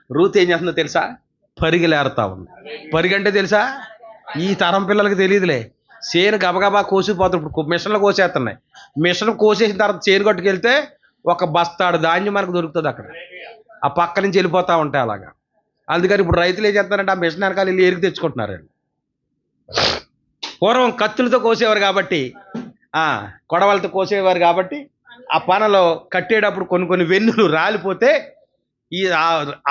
Ruth ఏం చేస్తుందో తెలుసా? పరిగెలేరుతా ఉంది. పరిగంటే తెలుసా? ఈ తరం పిల్లలకి తెలియదులే. చేను గబగబా కోసిపోతారు. ఇప్పుడు మిషన్లు కోసేస్తున్నాయి. మిషన్ కోసేసిన తర్వాత చేను కట్టుకెళ్తే ఒక బస్తాడు ధాన్యం మనకు దొరుకుతుంది అక్కడ. ఆ పక్క నుంచి వెళ్ళిపోతూ ఉంటాయి అలాగా. అందుకని ఇప్పుడు రైతులు ఏం చేస్తారంటే ఆ మిషన్ వెనకాల వెళ్ళి ఏరికి తెచ్చుకుంటున్నారండి. పూర్వం కత్తులతో కోసేవారు కాబట్టి, కొడవలతో కోసేవారు కాబట్టి ఆ పనలో కట్టేటప్పుడు కొన్ని వెన్నులు రాలిపోతే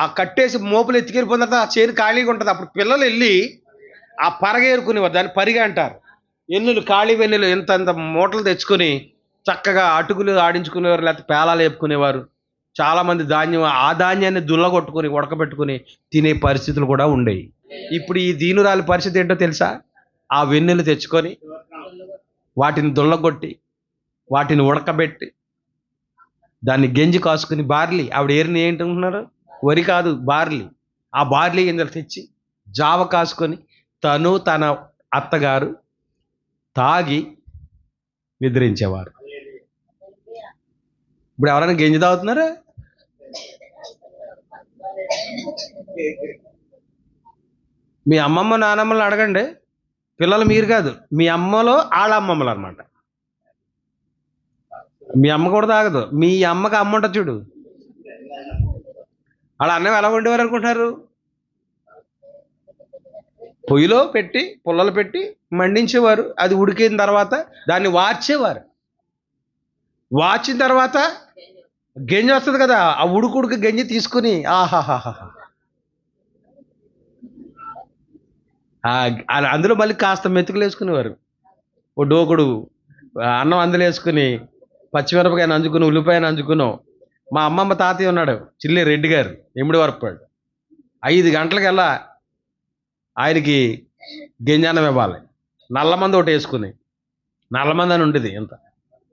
ఆ కట్టేసి మోపులు ఎత్తుకెళ్ళిపోయిన తర్వాత ఆ చేను ఖాళీగా ఉంటుంది. అప్పుడు పిల్లలు వెళ్ళి ఆ పరగేరుకునేవారు. దాన్ని పరిగ అంటారు. ఎన్నులు ఖాళీ వెన్నులు ఇంత మూటలు తెచ్చుకొని చక్కగా అటుకులు ఆడించుకునేవారు, లేకపోతే పేలాలు వేపుకునేవారు. చాలామంది ఆ ధాన్యాన్ని దుల్లగొట్టుకుని ఉడకబెట్టుకుని తినే పరిస్థితులు కూడా ఉండేవి. ఇప్పుడు ఈ దీనురాలి పరిస్థితి ఏంటో తెలుసా? ఆ వెన్నెలు తెచ్చుకొని వాటిని దుల్లగొట్టి వాటిని ఉడకబెట్టి దాన్ని గెంజి కాసుకుని బార్లీ, ఆవిడ ఏరిని ఏంటంటున్నారు? వరి కాదు, బార్లీ. ఆ బార్లీ గింజలు తెచ్చి జావ కాసుకొని తను తన అత్తగారు తాగి నిద్రించేవారు. ఇప్పుడు ఎవరైనా గెంజి తాగుతున్నారా? మీ అమ్మమ్మ నానమ్మలు అడగండి. పిల్లలు మీరు కాదు, మీ అమ్మలో వాళ్ళ అమ్మమ్మలు అనమాట. మీ అమ్మ కూడా తాగదు. మీ అమ్మకి అమ్మ ఉంటుంది చూడు, వాళ్ళ అన్నం ఎలా ఉండేవారు అనుకుంటున్నారు? పొయ్యిలో పెట్టి పుల్లలు పెట్టి మండించేవారు. అది ఉడికిన తర్వాత దాన్ని వార్చేవారు. వార్చిన తర్వాత గంజి వస్తుంది కదా, ఆ ఉడుకుడికి గంజి తీసుకుని ఆహాహాహా అందులో మళ్ళీ కాస్త మెతుకులు వేసుకునేవారు. ఓ డోకుడు అన్నం అందులో వేసుకుని పచ్చిమిరపకాయ నంచుకుని ఉల్లిపాయ నంచుకున్నాం. మా అమ్మమ్మ తాతయ్య ఉన్నాడు, చిల్లి రెడ్డి గారు, ఎమిడి వరపాడు. 5 గంటలకల్లా ఆయనకి గింజాన్నం ఇవ్వాలి. నల్లమంది ఒకటి వేసుకుని, నల్లమంది అని ఉండేది, ఎంత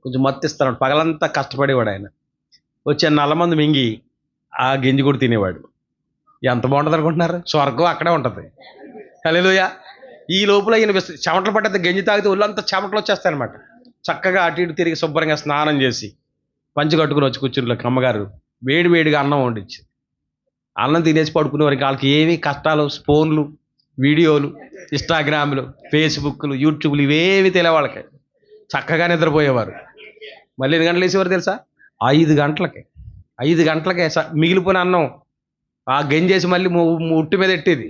కొంచెం మత్తిస్తాడు. పగలంతా కష్టపడేవాడు ఆయన. వచ్చే నల్లమంది మింగి ఆ గింజి కూడా తినేవాడు. ఎంత బాగుంటుంది అనుకుంటున్నారు? స్వర్గం అక్కడే ఉంటుంది. హల్లెలూయా. ఈ లోపల ఈయన చెమటలు పట్టేది. గంజి తాగితే ఒళ్ళంతా చెమటలు వచ్చేస్తాయన్నమాట. చక్కగా అటు ఇటు తిరిగి శుభ్రంగా స్నానం చేసి పంచి కట్టుకుని వచ్చి కూర్చుని అమ్మగారు వేడి వేడిగా అన్నం వండించి అన్నం తినేసి పడుకునేవారికి వాళ్ళకి ఏమి కష్టాలు, ఫోన్లు, వీడియోలు, ఇన్స్టాగ్రామ్లు, ఫేస్బుక్లు, యూట్యూబ్లు ఇవేవి తెలియ వాళ్ళకి. చక్కగా నిద్రపోయేవారు. మళ్ళీ 8 గంటలు వేసేవారు తెలుసా? 5 గంటలకి. 5 గంటలకే మిగిలిపోయిన అన్నం ఆ గంజేసి మళ్ళీ ఉట్టి మీద ఎట్టేది.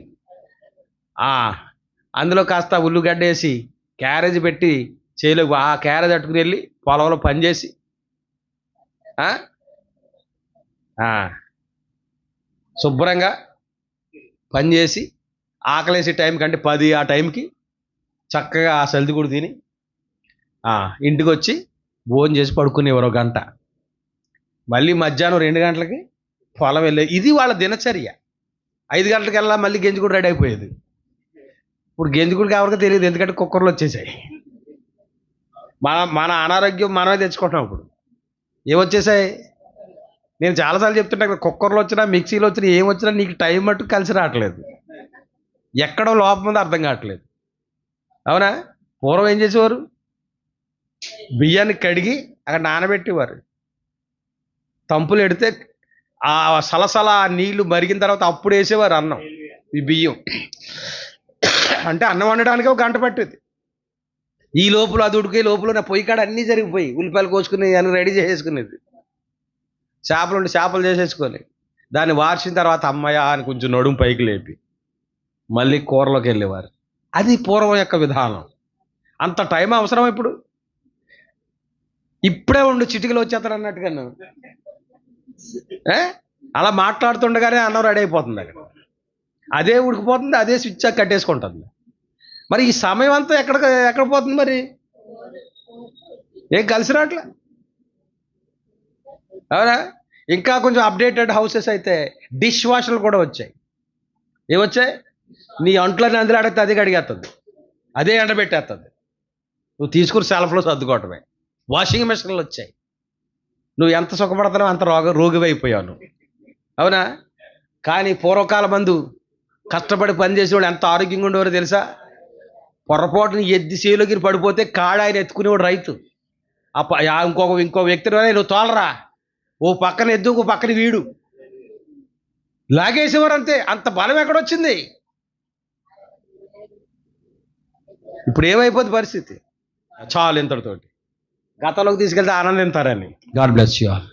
అందులో కాస్త ఉల్లిగడ్డ వేసి క్యారేజ్ పెట్టి చేయలేదు. ఆ క్యారేజ్ అట్టుకుని వెళ్ళి పొలంలో పనిచేసి శుభ్రంగా పనిచేసి ఆకలేసే టైంకి, అంటే 10 ఆ టైంకి చక్కగా ఆ సల్ది కూడా తిని ఇంటికి వచ్చి భోజనం చేసి పడుకునేవారు 1 గంట. మళ్ళీ మధ్యాహ్నం 2 గంటలకి పొలం వెళ్ళే. ఇది వాళ్ళ దినచర్య. 5 గంటలకి వెళ్ళా మళ్ళీ గెంజి కూడా రెడీ అయిపోయేది. ఇప్పుడు గెంజి కూడా ఎవరికీ తెలియదు, ఎందుకంటే కుక్కర్లు వచ్చేసాయి. మన అనారోగ్యం మనమే తెచ్చుకుంటున్నాం. ఇప్పుడు ఏమొచ్చేసాయి? నేను చాలాసార్లు చెప్తుంటా, కుక్కర్లు వచ్చినా మిక్సీలు వచ్చినా ఏమొచ్చినా నీకు టైం మట్టుకు కలిసి రావట్లేదు. ఎక్కడో లోపం ఉందో అర్థం కావట్లేదు. అవునా? పూర్వం ఏం చేసేవారు? బియ్యాన్ని కడిగి అక్కడ నానబెట్టేవారు. తంపులు ఎడితే ఆ సలసల నీళ్లు మరిగిన తర్వాత అప్పుడు వేసేవారు అన్నం, ఈ బియ్యం. అంటే అన్నం వండడానికి 1 గంట పట్టేది. ఈ లోపల అది ఉడికే లోపల నా పొయ్యి కాడ అన్నీ జరిగిపోయి ఉల్లిపాయలు కోసుకుని అన్నీ రెడీ చేసేసుకునేది. చేపలు చేసేసుకొని దాన్ని వార్చిన తర్వాత అమ్మయ్య అని కొంచెం నడుము పైకి లేపి మళ్ళీ కూరలోకి వెళ్ళేవారు. అది పూర్వం యొక్క విధానం. అంత టైం అవసరం ఇప్పుడు? ఇప్పుడే ఉండు చిటికలు వచ్చేస్తారు అన్నట్టుగా అలా మాట్లాడుతుండగానే అన్నం రెడీ అయిపోతుంది. అక్కడ అదే ఉడికిపోతుంది, అదే స్విచ్ కట్టేసుకుంటుంది. మరి ఈ సమయం అంతా ఎక్కడ పోతుంది? మరి ఏం కలిసి రావట్లే. అవునా? ఇంకా కొంచెం అప్డేటెడ్ హౌసెస్ అయితే డిష్ వాషర్లు కూడా వచ్చాయి. ఏమొచ్చాయి? నీ అంట్లని అందులో అడిగితే అది కడిగేస్తుంది, అదే ఎండబెట్టేస్తుంది. నువ్వు తీసుకుని సెల్ఫ్లో సర్దుకోవటమే. వాషింగ్ మెషిన్లు వచ్చాయి. నువ్వు ఎంత సుఖపడతావో అంత రోగివైపోయావు నువ్వు. అవునా? కానీ పూర్వకాల మందు కష్టపడి పనిచేసేవాడు ఎంత ఆరోగ్యంగా ఉండేవారో తెలుసా? పొరపాటుని ఎద్ది చేలోకి పడిపోతే కాడ ఆయన ఎత్తుకునేవాడు రైతు. ఇంకో వ్యక్తి నువ్వు తోలరా, ఓ పక్కన ఎద్దు, ఒక పక్కన వీడు, లాగేసేవారు అంతే. అంత బలం ఎక్కడొచ్చింది? ఇప్పుడు ఏమైపోద్ది పరిస్థితి? చాలు ఇంతటితోటి. గతంలోకి తీసుకెళ్తే ఆనందింతారని. God bless you all.